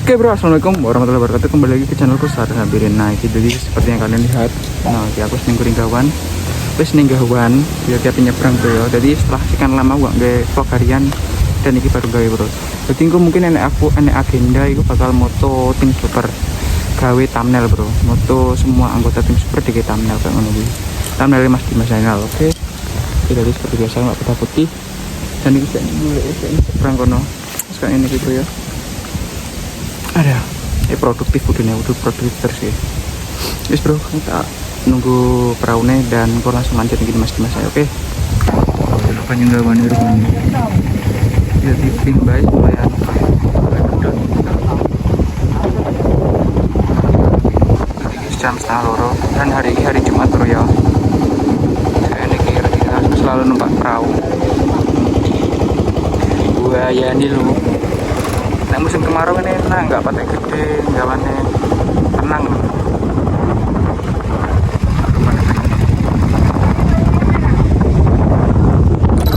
Oke bro, assalamualaikum warahmatullahi wabarakatuh. Kembali lagi ke channelku Sar Habirin. Nah, jadi seperti yang kalian lihat, nah aku seningkuring gawan, biar dia penyeberang bro ya. Jadi setelah sekian lama gua nggak vlog harian dan ini baru gawe bro. Jadi aku mungkin enek agenda itu bakal moto tim super gawe thumbnail bro. Moto semua anggota tim super di thumbnail kayak ngono iki. Thumbnail Mas Dimas channel, oke. Jadi seperti biasa nggak putih dan ini mulai seberang kono. Sekarang ini gitu ya. Ada produktif udah produktif terus ya. Yes bro, kita nunggu perahunya dan kau langsung lanjut gini mas saya, oke? Lupa nyenggawan di rumah ini. Jadi tim baik lumayan. Jam setengah loro dan hari ini hari Jumat bro ya. Saya ini kira-kira selalu numpak perahu. Buaya ini loh. Nah, musim kemarau ini enak, nggak pakai gede, jalannya tenang.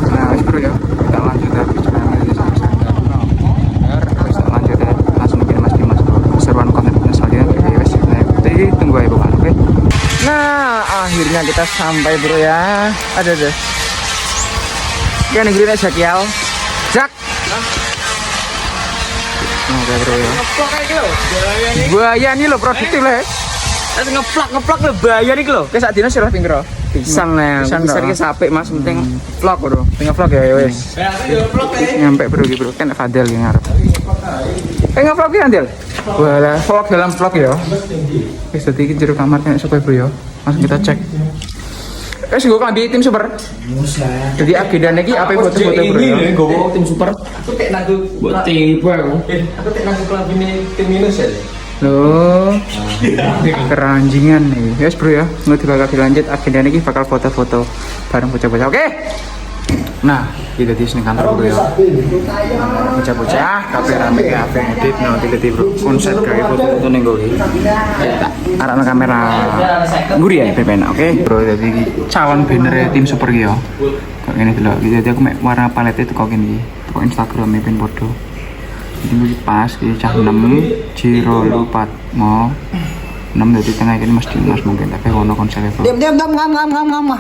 Nah, wis bro ya, kita lanjut ya, kita lanjut ya, langsung bikin Mas Dimas bro. Keseruan konten selanjutnya, wes, jadi tunggu aja bukan, oke? Nah, akhirnya kita sampai bro ya. Ada deh. Oke, negerinya Jakial, Jak. Oke bro ya. Ngeplak kayak gitu. Buaya ini loh produktif lah. Terus ngeplak lo buaya nih lo. Kayak saat ini sih lah pinggir. Pisang lah. Pisang ki sapik mas penting vlog bro. Pengen vlog ya wes. Nyampe bro bro. Kan Fadel yang ngarep. Ngevlog ya Andel. Walah vlog dalam vlog ya. Wis dadi iki jero kamar kene supaya bro ya. Langsung kita cek. Gue ngambil tim super. Jadi agenda ini apa foto-foto bro ya? Gue tim super. Aku tek nanggu buat tipe aku. Aku tek nanggu kelas ini tim minus ya. Loh, keranjingan nih. Yes bro ya, nggak bakal dilanjut agenda ini bakal foto-foto bareng bocah-bocah. Oke. Nah, kita di sini kantor bro ya. Bocah-bocah, kafe rame kafe edit, no kita di bro konsep kayak foto-foto nih gue. Arahnya kamera gurih ya PPN, oke bro. Jadi calon banner tim super gitu. Kok ini dulu, jadi aku warna paletnya itu kok gini. Kok Instagram pin bodoh. Jadi pas di cah 6 Jiro lupa mau 6 dari tengah ini Mas Dimas mungkin tapi wono konsepnya bro. Diam ngam.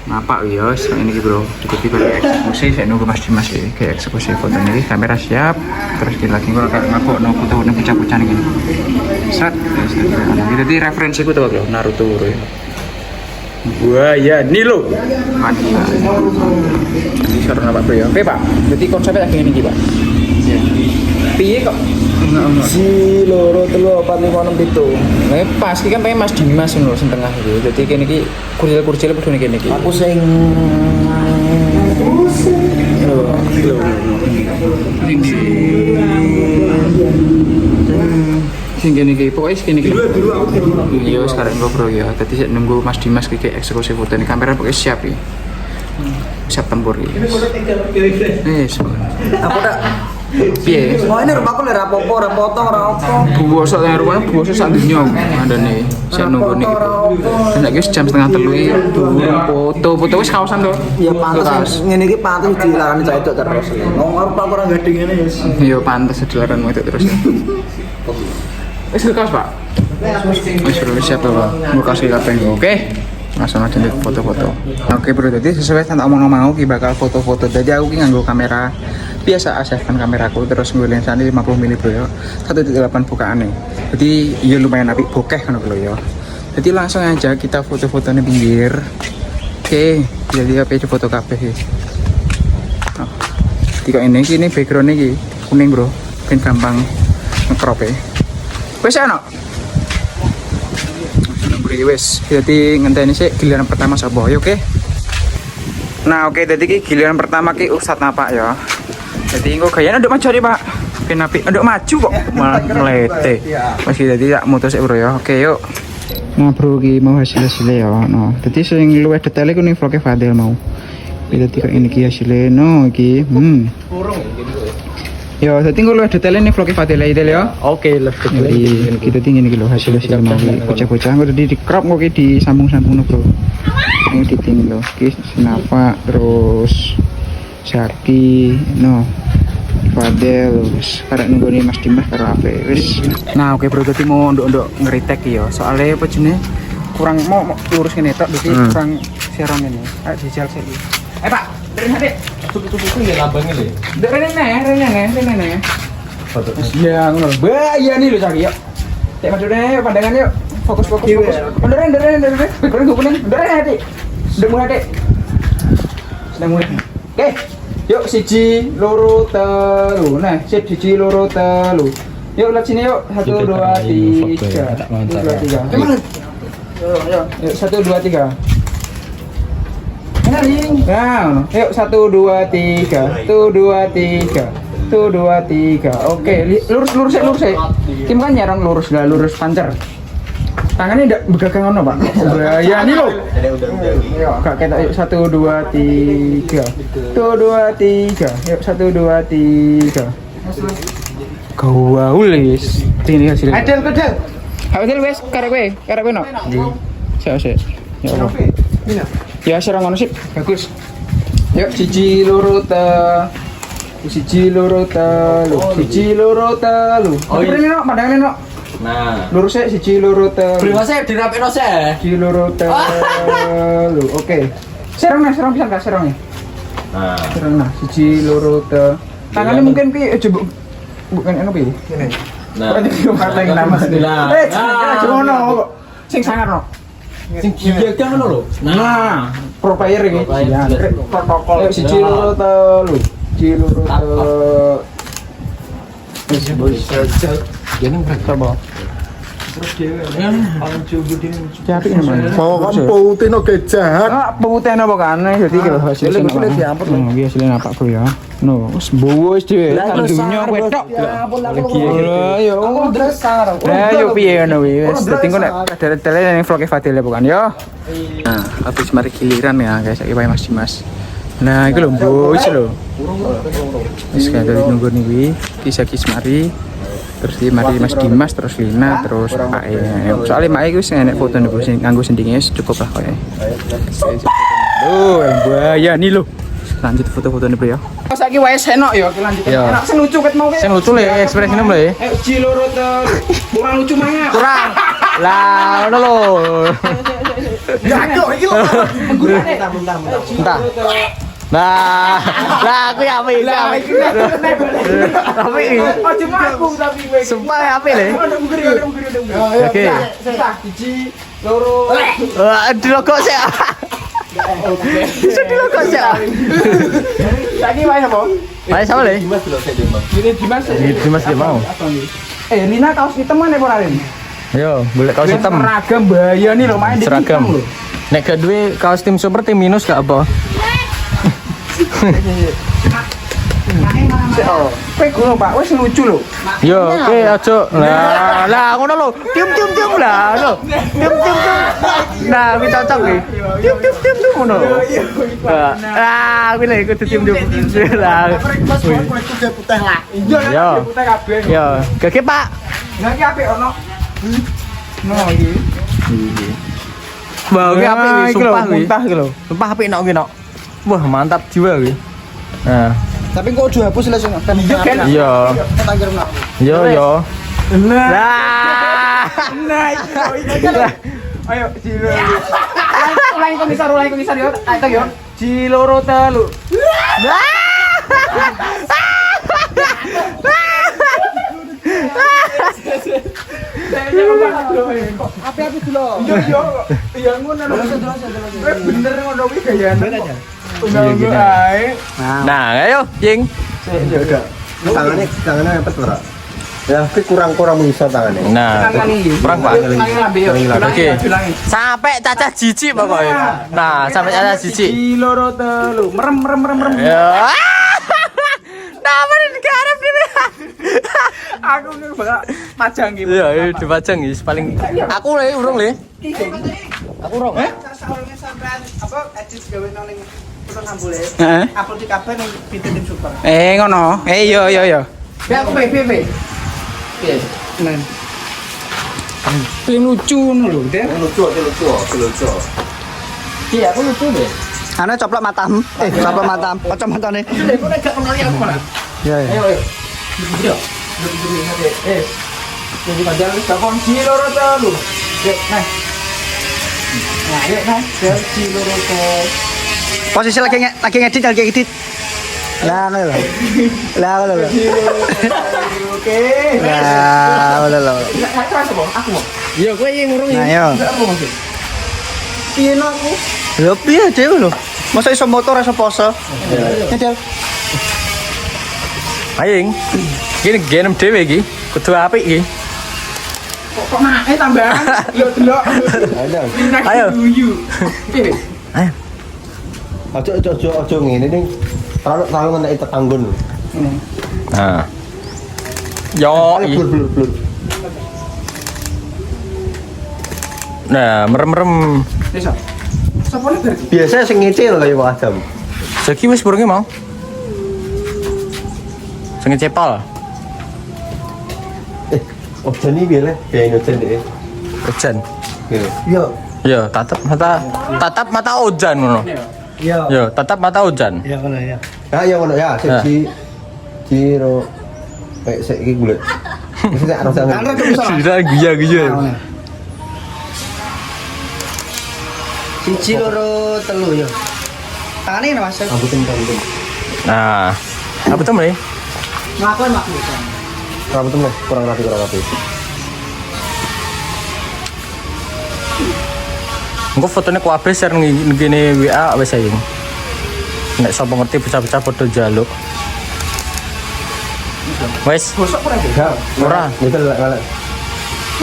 Ngapa ya, ini bro, tiba-tiba eksekusi, saya nunggu Mas Dimas ya, kayak eksekusi foto ini, kamera siap, terus kita lagi ngurang ngapok, no foto pucah-pucah nih gini, set, jadi referensi ku tuh bro, Naruto bro ya, buaya nih lo, mantap, jadi sekarang apa bro ya, oke pak, jadi konsepnya kayak gini pak, piye kok? Si loro telu 4 5 6 7. Nah, pas iki kan pengen Mas Dimas ngono sing tengah iki. Dadi kene iki kurcil padha kene iki. Aku sing sing kene iki pokoke kene iki. Iya sekarang gua bro ya. Dadi sik nunggu Mas Dimas iki eksekusi foto ini kamera pokoke siap ya. Siap tempur iki. Aku tak piye? Oh ini rumahku lek rapopo, rapoto, rapopo. Buwosok nang rumah buwosok sak dunya andane. Saya nunggu nih. Nek wis jam 2:30 iki foto wis kaosan to. Ya pantes ngene iki pantes dilarani cah itu terus. Wong arep ora gading ngene wis. Ya pantes dilarani itu terus. Wis kaos, Pak. Wis siap to, Pak. Mau kasih kabeh. Oke. Langsung aja di foto-foto. Oke bro, jadi sesuai sama omong-omong aku bakal foto-foto. Jadi aku nganggo kamera biasa aja kan kameraku terus gue lensa ini 50 mili bro ya 1.8 bukaan nih. Jadi ya lumayan apik bokeh kan bro ya. Jadi langsung aja kita foto-foto nih pinggir. Oke, jadi apa itu foto kabeh ya. Oh. Tiga ini background ini kuning bro, kan gampang nge-crop ya. Wes ana. Wes, jadi ngenteni sih giliran pertama sapa ya oke. Nah oke, jadi giliran pertama ki Ustadz Napak ya. Jadi engko gayane nduk maju nih Pak. Kenapi nduk maju kok malah melete. Masih jadi tak mutus bro ya. Oke yuk. Nah bro ki mau hasil-hasilnya ya. No, jadi sing luwih detail iku ning vlog Fadel mau. Jadi kayak ini ki hasilnya no iki. Ya, jadi gue luwih detailnya nih vlog Fadil ya. Oke, jadi kita tinggal nih lo hasil mau bocah-bocah. Gue di crop gue di sambung-sambung bro. Ini ditinggal lo, kis, Nafa, terus Saki, no, Fadel wis karek nunggoni Mas Dimas karo ape wis. Nah, oke bro, dadi mau nduk ngeritek ya. Soale apa jenenge kurang mau lurus ngene tok dadi kurang serong ngene. Ayo dijal sik. Pak, rene Dik. Tuku-tuku ya lambangnya lho. Nduk rene. Iya, ngono. Bahaya nih lho cari yuk. Cek madune pandangan yuk. Fokus. Nduk rene. Background gue kuning. Nduk rene Dik. Nduk mulai Dik. Sedang mulai. Oke. Yuk siji loro telu. Nah, siji loro telu. Yuk lihat sini yuk. 1 2 3. 1 2 3. Kemana? Yuk 1 2 3. Nah, yuk 1 2 3. 1 2 3. 1 2 3. Oke, lurus. Kim kan nyerang lurus pancer. Tangannya ndak begagang ono, Pak. Ya ini loh. Kak kita yuk 1 2 3. 1 2 3. Yuk 1 2 3. Gawulis. Ini hasil. Adel wes karek kowe no. Sik. Ya Allah. Ya serang ono sip. Bagus. Yuk siji loro telu. Oh, ini no, pandangan no. Nah, lurus siji loro telu. Brimose dirapekno sih. Siji loro telu. Oke. Serang pisan Kak, serang nih. Nah, serang siji loro telu. Tangannya mungkin ki bukan eno piye? Ngene. Nah, paling nama. Ngono kok. Sing sangar no. Sing giga ngono lho. Nah, pro player iki. Protokol. Siji loro telu. Jangan berapa bawa. Tapi ini mau putih no kejahat. Putih apa kan? Jadi kalau hasilnya hasilnya apa bro ya? No, bowo dhewe. Dunya wedok. Ayo piye ngono wis. Dadi engko nek tele ning vlog Fadil bukan yo. Nah, habis mari giliran ya guys, iki Mas Dimas. Nah, iki lho bos lho. Wis kan dari nunggu nih kisah mari. Terus di mari Mas Dimas, terus Lina, terus Pak E. Soalnya Mak E wis enek foto nih bos, nganggo sendingnya cukup lah kowe. Loh, bahaya nih lho. Lanjut foto-foto nih bro ya. Saiki wae senok ya, lanjut. Enak sing lucu ket mau. Sing lucu lho ekspresine lho ya. Ciloro telu. Kurang lucu mangat. Kurang. Lah, ngono lho. Jago iki lho. Entah. Nah, aku ya apik. Tapi oh cuma aku tapi kowe. Sumpah apik le. Oke. Siji, loro. Aduh kok sih. Sedih kok sih. Lagi main apa? Main sama le. Dimas dia mau. Lina kaos hitam mana Porarin? Yo, boleh kaos hitam. Seragam bahaya nih lo main di seragam. Nek kedua kaos tim super tim minus gak apa? Kowe ngono Pak, wis lucu lho. Yo, oke aja. Lah ngono lho. Tium lah lho. Tium. Nah, wis cocok iki. Tium ngono. Kuwi lho kudu tium. Lah. Putih lah. Yo. Putih kabeh. Yo, gege Pak. Nah iki apik ono. No iki. Wah, iki apik wis sumpah iki lho. Sumpah apik nok iki nok. Wah, mantap jiwa iki. Nah, Tapi kok udah hapus langsung kan? iya. Yo. Nah. Ayo Cilo. Ulangi komisar yo. Ayo yo. Ciloro telu. Api-api dulu. Yo. Ya ngono lho. Bener ngono kuwi gayane. Nah, ayo, Jing. Ya udah. Tangannya apa tuh, Ra? Ya, tapi kurang bisa tangannya. Nah, kurang Pak. Oke. Sampai cacah jijik pokoknya. Nah, sampai cacah jijik. Ciloro telu. Merem. Ya. Nah, mana digarap ini? Aku nih bakal majang gitu. Iya, dipajang guys. Paling aku urung le. Aku urung. Apa edit gawe nang ning foto nambule. Heeh. Upload di kabeh ning video tim super. Ngono. Yo. Ya aku piye. Piye? Nen. Paling lucu ngono lho, Den. Lucu. Iya, aku lucu deh. Ana coplok matam. Coplok matam. Kacamatane. Kok nek gak kenal aku malah. Ya ya. Ayo. Iya. Jadi padahal wis gak kunci loro telu. Nah. Nah, ayo nah, kunci loro telu. Posisi lagi ngedit. Lah ngono lho. Lah ngono lho. Oke. Lah ngono lho. Nek terus apa? Aku mau. Iya, kowe yang ngurung Nah yo. Aku mau. Piye no aku? Lho piye dhewe lho. Masa iso motor iso poso? Ngedel. Aing. Gini genem dhewe iki. Kudu apik iki. Kok nae tambahan? Delok. Ayo. Piye? Ayo. Ojo ngene ning. Terlalu ngentek tetanggon. Nah. Yo, Blur. nah, merem-merem. Desa. Sapone bar. Biasa sing ngecil kaya Pak Adam. Saiki wis burunge mau. Sing cepal. Ojo ni piye le? Kayak ojo deh. Ojan. Yo. Yo, tatap mata ojan ngono. Yo. Yo, tatap mata ojan. Ya ngono ya. Ya ya ngono ya, Ciro kayak saiki bulet. Mesti harus Kan sangat. rek bisa. Sudah guya-guya. Siji loro telu yo. Tangane ngene Mas. Rambutin. Nah, apa tuh nih? Ngakon mak. Rambutin lah, kurang rapi. Engko fotonya ku abis share ngene WA wis ae. Nek sapa ngerti bocah-bocah padha njaluk. Wes, Bosok ora iki? Enggak, Ora. Itu lah.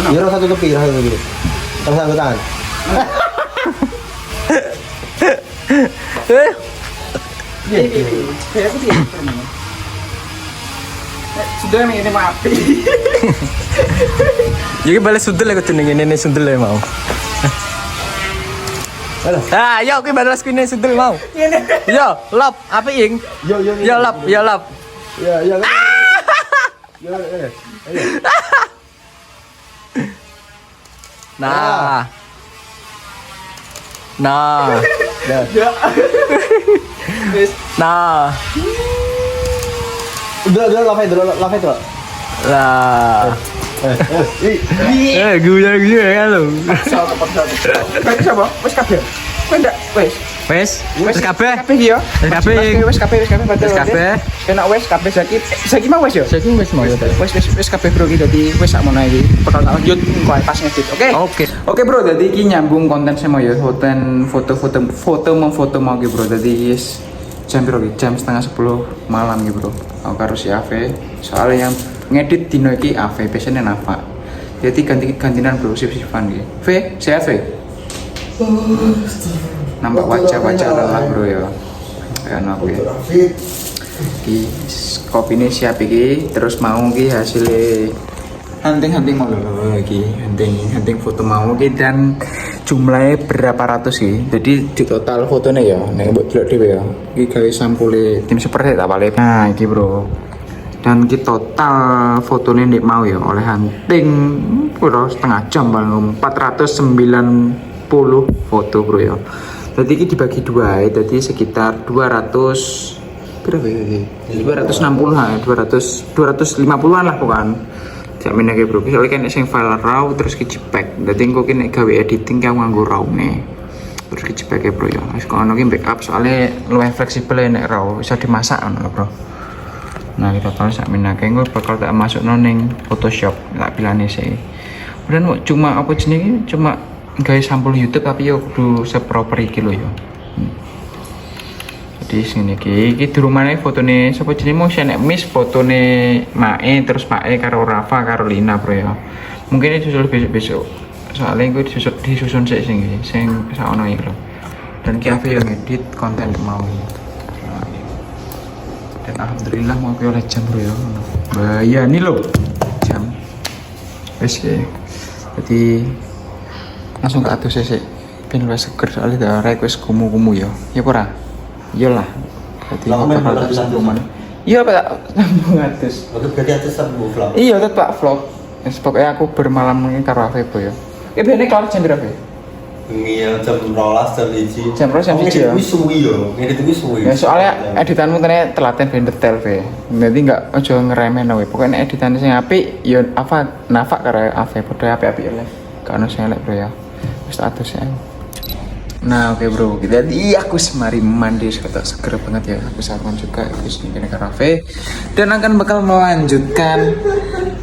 Ya rasa tutup iki. Terus anggo tangan. Kayak aku piye? Sudah ini mati. iki balik sundel aku jenenge ini sundel ya mau. Alah. Ah, yo kuwi balas kuwi sundel mau. Yo, lop, apa ing? Yo. Yo lop. Ya. Yo. Nah. Ya. Nah. Udah lava itu. Lah. Guya kan lo. Soal kepedesan. Kayak siapa? Wes kabeh. Kowe ndak wes. Wes kabeh. Kabeh iki yo. Kabeh. Wes kabeh padahal. Wes kabeh. Kena wes kabeh saiki mau wes yo. Saiki wis mau ya. Wes kabeh bro iki dadi wes sakmono iki. Bakal tak lanjut kok pas ngedit. Oke. Oke bro, dadi iki nyambung konten saya mau yo. Foto mau iki bro. Dadi yes jam bro iki jam 9:30 malam iki bro. Aku karo si Ave. Soalnya yang ngedit dino iki Ave biasanya Nafa. Jadi gantian bro, sip-sipan iki. V, sehat V. Nampak wajah-wajah lelah bro ya. Kayak aku ya. Di kopi ini siap iki, terus mau iki hasilnya hunting mau lagi hunting foto mau iki dan jumlahnya berapa ratus sih. Jadi di total fotonya ya, nek mbok delok dhewe ya. Iki gawe sampule tim seperti tak balik. Nah, iki bro. Dan ki total fotonya nek mau ya oleh hunting pura setengah jam paling 490 foto bro ya. Jadi ini dibagi dua ya, jadi sekitar 200 berapa ya? 260 250-an lah bukan. Jamin aja bro, soalnya kan yang file raw terus kejepek. Jadi kok kini gawe editing kau nganggo raw nih. Terus kejepek ya bro ya. Kalau nongin backup soalnya luwih fleksibel ya nek raw bisa dimasak kan bro. Nah kita tahu sak minake gue bakal tak masuk noning Photoshop tak pilihnya sih. Kemudian cuma apa jenis cuma gawe sampul YouTube tapi yo kudu seproper iki lho yo. Jadi sini iki di rumahnya fotone sapa jenenge mau nek miss fotone Mae terus Mae karo Rafa karo Lina bro ya. Mungkin itu susul besok. Soalnya gue disusun sik sing saono iki lho. Dan ki Ave yo ngedit konten mau. Dan alhamdulillah mau oleh jam bro ya. Bahaya nih lo jam. Wes ya. Jadi langsung ke atas sih. Ben wes seger soalnya dah request kumu ya. Ya pura. Iyalah. Jadi bakal tak sambungan. Iya Pak, sambung atus. Oke, berarti atas sambung vlog. Iya tetap vlog. Pokoknya aku bermalam ini karo Ave ya. Biasanya kelar jam berapa? Iya, jam 12 jam 1. Jam 12 jam 1 ya? Wis suwi yo. Ngedit kuwi suwi. Ya soalnya editanmu tadi telaten ben detail be. Berarti enggak ojo ngeremen we. Pokoknya editannya sing apik ya apa nafak karo Ave padha apik-apik le. Gak ono sing elek bro ya. Wis atus ya. Nah oke bro, kita aku semari mandi seger banget ya. Aku sarapan juga terus ini kafe dan akan bakal melanjutkan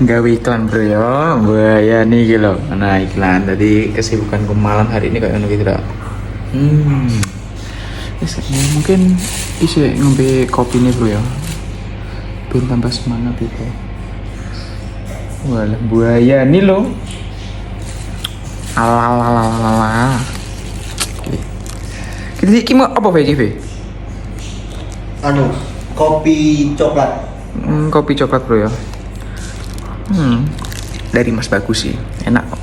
gawe iklan bro ya. Buaya nih gitu. Nah iklan tadi kesibukanku malam hari ini kayak gitu dah. Mungkin bisa ngombe kopi nih bro ya. Biar tambah semangat gitu. Walah buaya nih lo. Alalalala. Kita mau apa VGV? Anu, kopi coklat. Kopi coklat bro ya. Dari Mas Bagus sih, enak kok.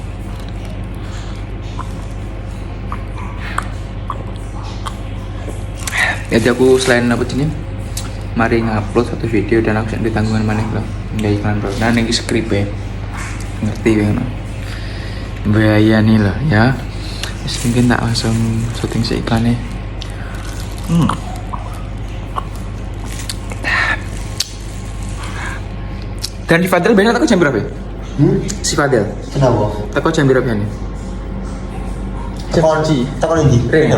Jadi aku selain apa sih mari ngupload satu video dan aku di tanggungan mana loh, nggak iklan bro. Nah ini skrip ya, ngerti kan? Bahaya nih loh ya. Mungkin tak langsung syuting seiklannya. Dan si Fadel bener aku jam berapa ya? Si Fadel. Kenapa? Aku jam berapa nih? Takon ndi? Rene.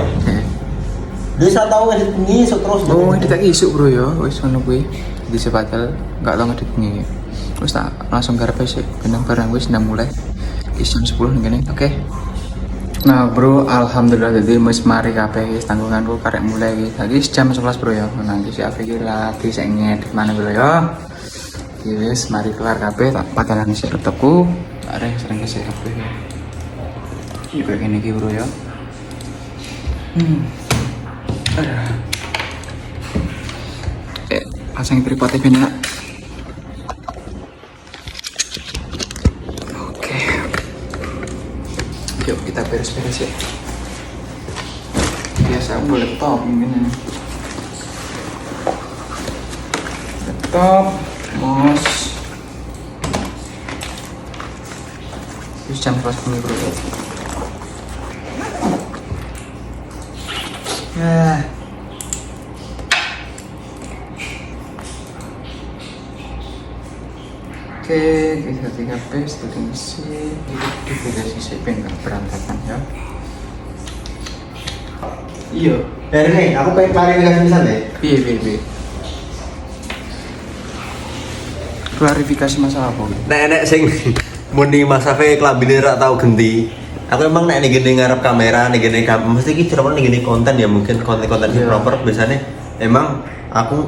Bisa tahu ngedit bengi terus. Oh, ngedit tak isuk bro ya. Wis ngono kuwi. Di si Fadel enggak tau ngedit bengi. Wis tak langsung garap sih. Benang barang wis nang mulai. Jam 10 ngene. Oke. Nah bro, alhamdulillah jadi mas mari kabeh tanggunganku karek mulai tadi jam 11 bro ya. Nanti si Afi lagi saya ngedit mana bro ya. Yes, mari kelar kabeh tak padanan isi laptopku. Ada yang sering ngisi kabeh. Ini kayak gini bro ya. Pasang tripodnya bener. Yuk kita beres-beres ya. Biasa aku laptop ini. Laptop, mouse. Terus jam kelas bunyi bro. Ya. Oke, kita 3 page, studio isi, diberesin sih pengen berantakan ya. Iya. Nih, aku pengen klarifikasi misal deh. Piye. Klarifikasi masalah apa? Nek sing muni Mas Afe klambine ra tau genti. Aku emang nek gini ngarep kamera, nek gini mesti iki cerita nek gini konten ya mungkin konten-konten sing proper biasanya emang aku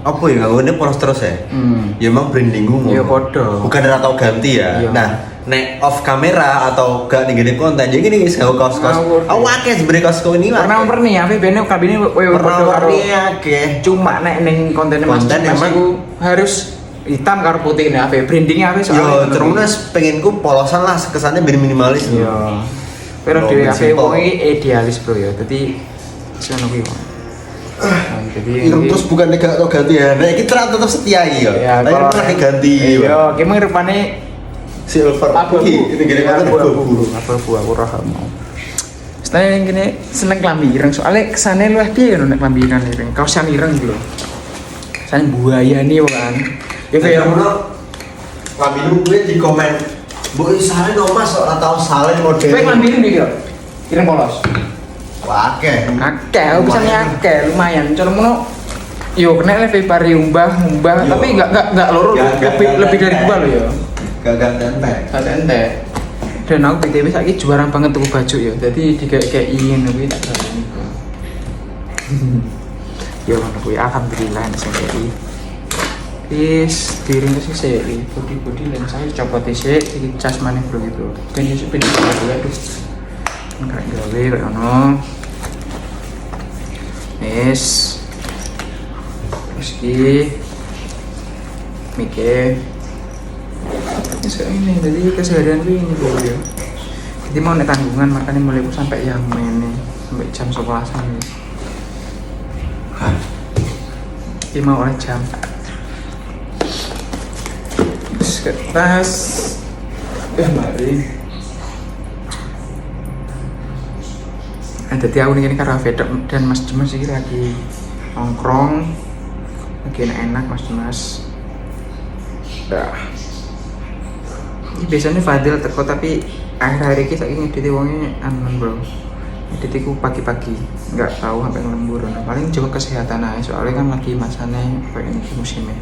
apa ya nggak polos terus ya? Ya emang brandingku ya podo. Bukan ra tau ganti ya. Iya. Nah, nek off kamera atau gak nih gini konten jadi gini guys kaos-kaos. Aku akeh sebenarnya kaosku ini. Warna-warni ya, bene kabine warna-warni akeh. Cuma nek ning konten emang aku harus hitam karo putih nih, brandingnya apa soalnya? Yo, terus penginku polosan lah, kesannya biar minimalis. Iya. Pero dhewe ape wong idealis bro ya. Dadi sono kuwi. Jadi terus bukan gak tau ganti ya. Nek kita tetap setia iki ya. Tapi pernah ganti. Iya, ki rupane silver. Ini gini kan abu-abu aku roh mau. Setelah yang gini seneng klambi ireng soalnya kesane luwih piye nek klambi ireng kaosan ireng gitu. Saya buaya nih kan. Ya kayak ngono. Klambi gue di komen. Bu salen no Mas ora tau salen model. Kowe klambi ireng iki ireng polos. Wah, akeh, bisa nyake lumayan. Cara ngono yo kena lebih pari umbah, tapi enggak loro lebih dari gua lo ya. Gak entek. Dan aku BTW saiki juara banget tuku baju ya. Jadi dikek-keki ngono kuwi tak jarani. Yo ngono kuwi alhamdulillah sing iki. Wis diring sih seri, body dan saya copot sik iki cas maneh bro gitu. Ben iso ben aduh. Enggak gawe kayak ngono. Yes. Terus iki mikir ini jadi keseharian ini dulu ya. Jadi mau nek tanggungan makanya mulai sampai yang ini sampai jam 11-an ini. Ini mau oleh jam. Terus kertas. Mari. Jadi aku nih karo Vedok dan Mas Dimas ini lagi nongkrong, lagi enak Mas Dimas. Dah. Ini biasanya Fadil teko tapi akhir-akhir ini saya ngedit wongnya aman bro. Ngeditiku pagi-pagi, nggak tahu sampai ngelembur. Paling coba kesehatan aja soalnya kan lagi masanya kayak ini musimnya.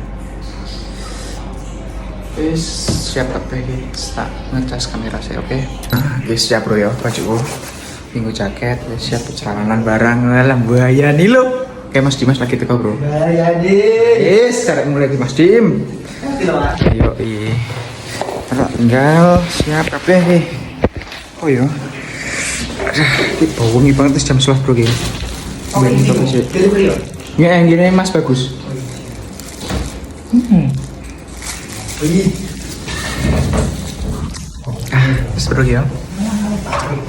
Wis siap kabeh iki, tak ngecas kamera saya, oke? Nah, guys siap bro ya, bajuku. Minggu jaket, wis siap perjalanan barang lah bahaya nih lo. Oke Mas Dimas lagi teko bro. Bahaya nih. Yes, sekarang mulai Mas Dim. Ayo tinggal siap kabeh nih. Oh iya. Ini bau wangi banget jam 11 bro ini. Ya yang gini Mas bagus. Terus bro ya.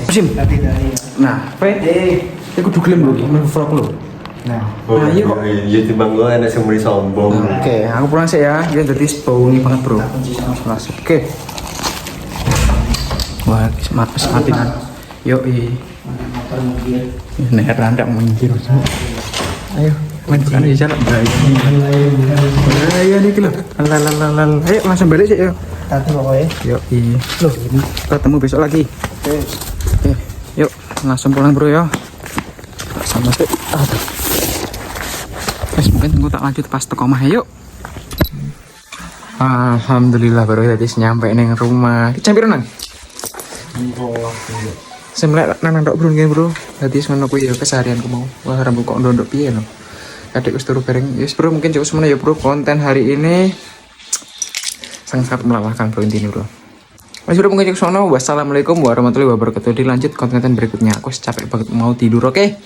Musim. Nah, ini kudu gelem bro ini vlog lo. Nah, iya kok. Iya timbang gue enak semuri sombong. Oke, aku pulang sih ya. Dia jadi bau wangi banget bro. Langsung. Oke. Wah, mati kan. Yoi. Ini randak minggir. Ayo, main bukan di jalan. Bahaya nih kilo. Lalalala. Ayo langsung balik sih yuk. Tadi pokoknya. Yoi. Loh, ketemu besok lagi. Oke. Yuk, langsung pulang bro ya. Sama sih. Mungkin tunggu tak lanjut pas teko omah yuk. Alhamdulillah baru tadi nyampe ning rumah. Campir nang. Semlek nang ndok bro nggih bro. Dadi ngono kuwi ya keseharianku mau. Wah rambut kok ndondok piye lho. Kadek wis turu bareng. Yes bro mungkin cukup semuanya ya bro konten hari ini sangat melelahkan bro intinya bro. Mas bro mungkin cukup semuanya. Wassalamualaikum warahmatullahi wabarakatuh. Dilanjut konten berikutnya. Aku capek banget mau tidur oke?